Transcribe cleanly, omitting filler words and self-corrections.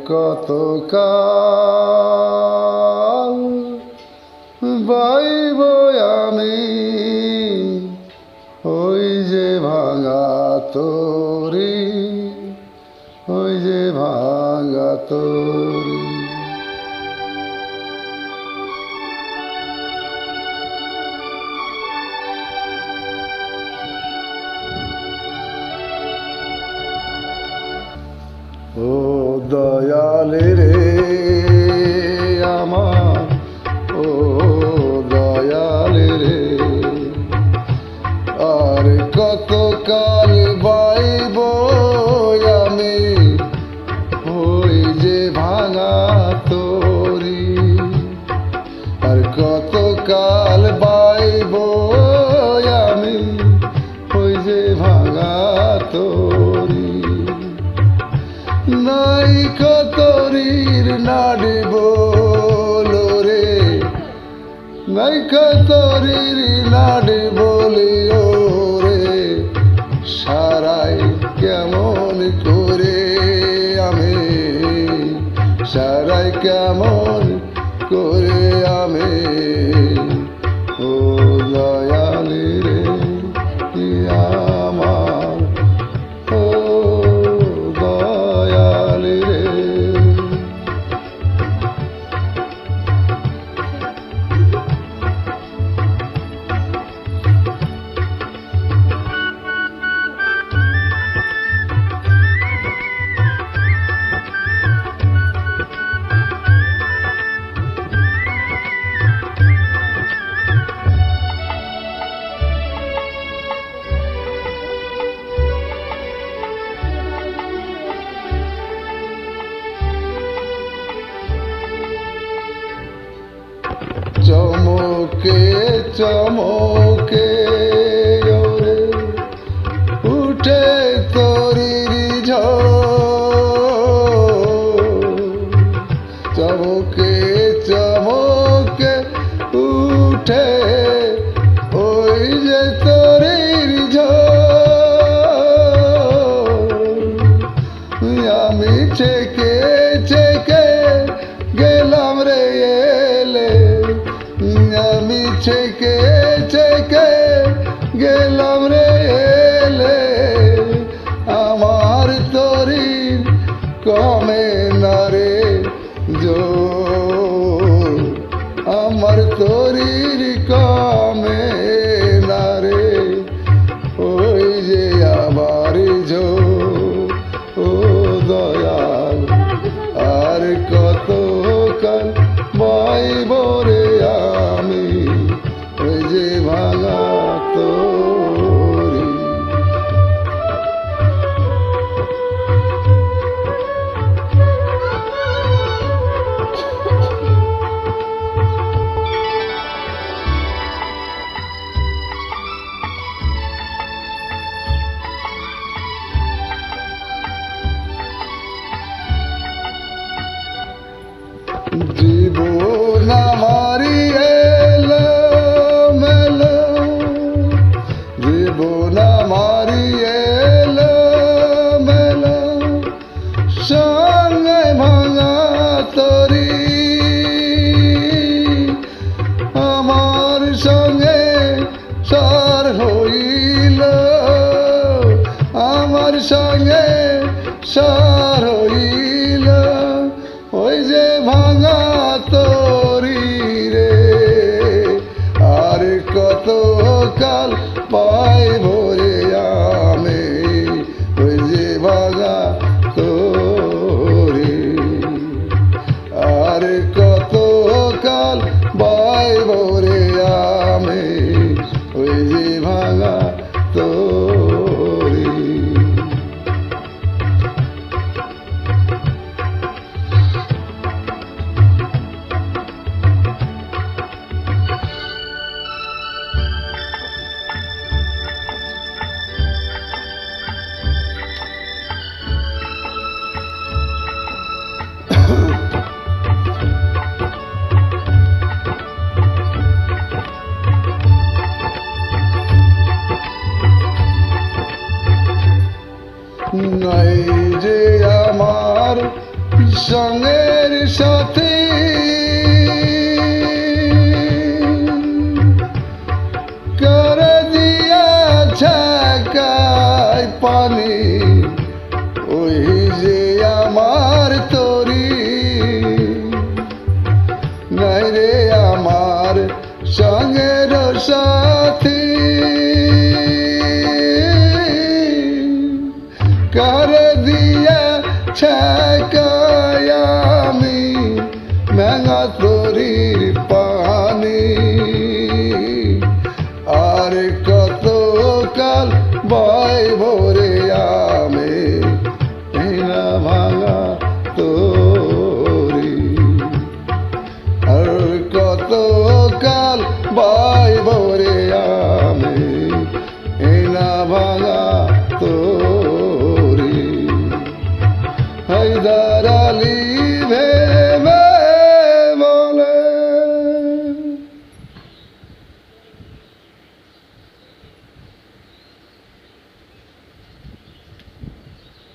কতকাল বাইব আমি ওই যে ভাঙা তরি, ওই যে ভাঙা তরি। ও দয়ালে রে আমার, ও দয়ালে রে, আর কতকাল বাইব আমি ওই যে ভাঙা তরি, আর কতকাল বাইব আমি ওই যে ভাঙা তরি। নাই কতরির নাড়িব রে, নাই কতরির নাড়িব রে, সারাই কেমন করে আমি, সারাই কেমন করে আমি। ও দয়ালি রে আমার, ও দয়ালি রে। চমকে চমকে ওরে উঠে তরির ঝড়, চমকে চমকে উঠে ওই যে তরির ঝড়। আমি চেকে চেকে গেলাম রে এলে, আমি চেকে চেকে গেলাম রে এলে, আমার তরির কমে না রে জোর, আমার তরির কমে না রে ওই যে আবার জোর। ও দয়াল আর কতকাল বাইব রে আমি ওই যে ভাঙা তরি। জীবন আমারি এলো মেলো, জীবন আমারি এলো মেলো, সঙ্গে ভাঙা তরি, আমার সঙ্গে সার হইল, আমার সঙ্গে সার হইল ওই যে ভাঙা তরি রে। আর কতকাল পাইব রে আমি ওই যে ভাঙা তরি, আর কতকাল পাইব রে আমি ওই যে ভাঙা তরি। নাই যে আমার সঙ্গের সাথে করে দিয়াছে কাই পানি ওই যে আমার তরি নাই রে আমার সঙ্গের সাথী করে দিয়াছে কাই আমি মেঘা তরির পানি আর কত কাল বয় ভরে আমি না ভাঙা তোরি আর কত কাল বয় ভরে আমি না ভাঙা তোরি হায়দার আলী